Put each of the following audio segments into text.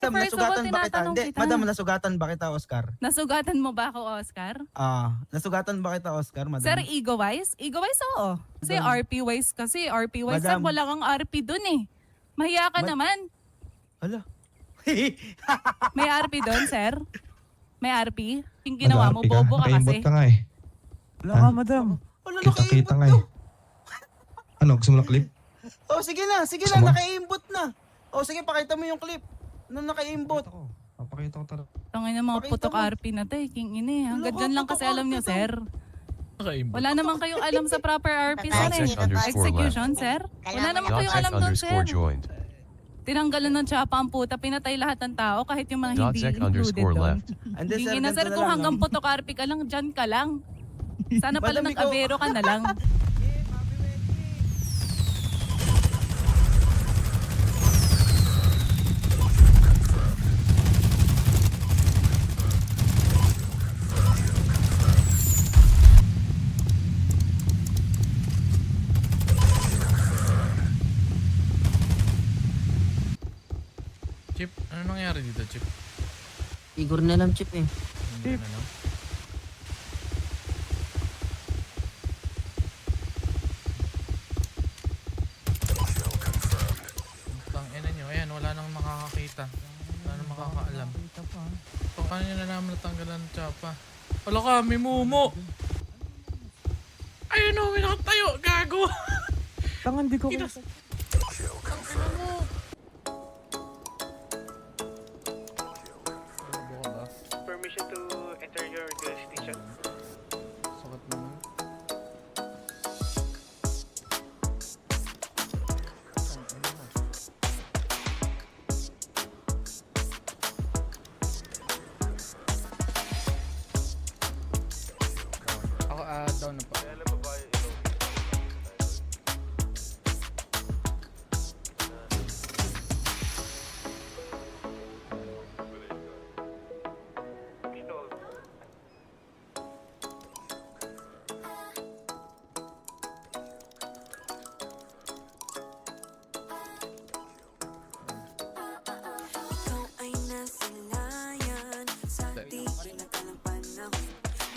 Madam, First of all, nasugatan ba kita? tinatanong Hindi, kita. madam, nasugatan ba kita, Oscar? Nasugatan mo ba ako, Oscar? Nasugatan ba kita, Oscar, madam? Sir, ego-wise? Ego-wise, oo. Kasi Madam. RP-wise kasi. RP-wise, sir, Madam. wala kang RP dun eh. Mahiya ka naman. Hala. May RP dun, sir? May RP? Yung ginawa mo, Mag-RP ka. bobo ka Nakaimbot kasi. ka nga eh. Wala Ha? ka, madam. Wala, Kita-kita nakaimbot nga to. eh. Ano, gusto mo ng clip? Oh, sige na, Gusto mo? nakaimbot na. Oh, sige, pakita mo yung clip. Nung nakaimbot. Papakita ko talaga. Tangin ng mga Pakita putok mo. RP na to eh. King ine. Hanggang Wala dyan ka, lang kasi putok alam niyo, RP to. sir. Wala naman kayong alam sa proper RP, sir eh. Execution, sir. Wala naman kayong alam doon, sir. joined. Tinanggalan ng tsapa ang puta, pinatay lahat ng tao kahit yung mga hindi .sec included doon. left. Ande, Hindi na, sir, ganito kung lang, hanggang no? putok RP ka lang, dyan ka lang. Sana pala Madam, ikaw- nag-abero ka na lang. Chip, ano nangyari dito, Chip? Igor na lang, Chip eh. Hindi na lang. Tangina nyo, ayan, wala nang makakakita. Wala nang makakaalam. So, paano nyo na naman natanggalan ng tsapa? Wala ka, may mumo! Ayun o, may nakatayo, gago! Tangan, di ko Kinas- Tangina mo! Permission to enter your jurisdiction. Sakit naman. Ako down na pa. Ikaw ay nasilayan sa di kinakalang panahon.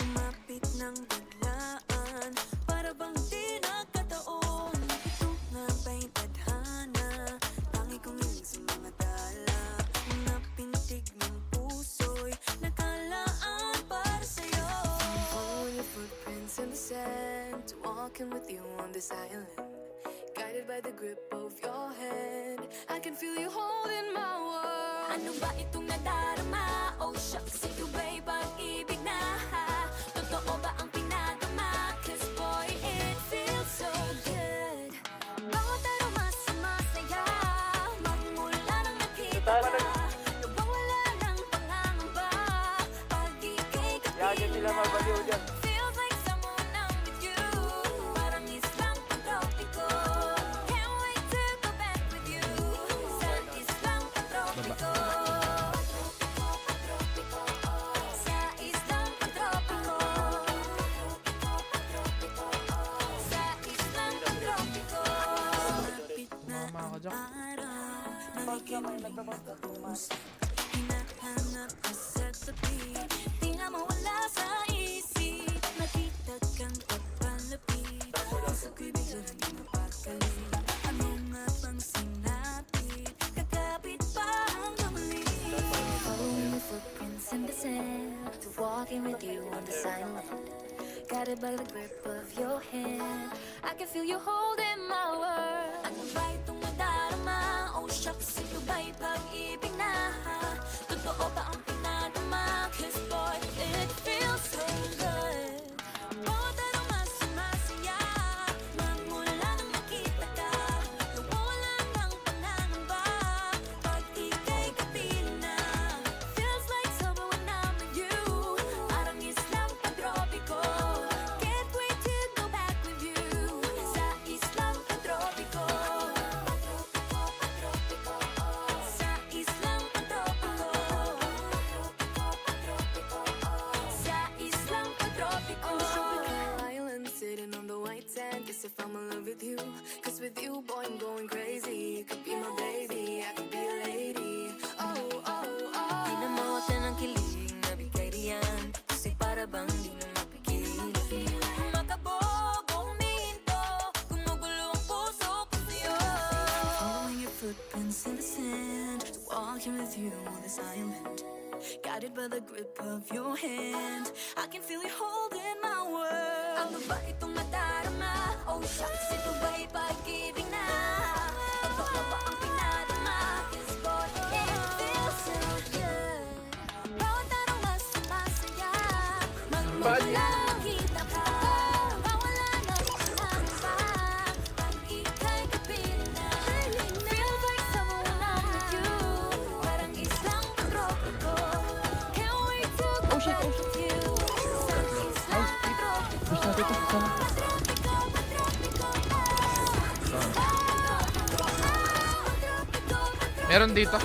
Lumapit ng biglaan para bang di nagkataon. Ito nga ba'y tadhana? Tangi kong hiling sa mga tala. Mga pintig ng puso'y nakalaan para sa'yo. Following your footprints in the sand, walking with you on this island. Guided by the grip of your hand, I can feel you holding my world. Ano ba itong nadarama? Oh shucks, ito ba'y pag-ibig na? Totoo ba ang pinagama? 'Cause boy, it feels so good. Bawat araw mas masaya, magmula nang nakita ka. Nawawala ng pangangamba, pag ika'y kapilan. Feels like someone I'm with you, parang islang pantropiko. Can't wait to go back with you, sa islang pantropiko. Sa islang pantropiko. Sa islang pantropiko. Malapit na Mama ka dyan. araw, nakikinig usap, hinahanap ka sa tabi. Di nga mawala sa isip, nakita kang papalapit. Puso ko'y bigla naging mapakali. Ano nga bang sinapit? Kakapit pa hanggang muli. Following the footprints in the sand, to walking with you on the silent. Guided by the grip of your hand, I can feel you holding my world. Ano ba itong nadarama? Oh shucks, ito ba'y pag-ibig na? Totoo ba ang pinagama? 'Cause boy, it feels so good. Bawat araw mas masaya, magmula nang nakita ka. Nawawala ng pangangamba, pag ika'y kapiling na. Feels like summer when I'm with you, parang islang pantropiko. Can't wait to go back with you, sa islang pantropiko. Sa islang Walking with you on this island, guided by the grip of your hand. I can feel you holding my world. Ano ba itong nadarama? Oh shucks, ito ba'y pag-ibig na? Ito na ba ang pinadama? 'Cause boy, it feels so good. Bawat araw mas masaya. Magmula lang kita ka. Mawala na ang pa. Pag ika'y kapiling na. Feels like someone I'm with you. Parang isang tropiko. Can't wait to go back with you. Sa islang tropiko. Patropiko, patropiko. Meron dito.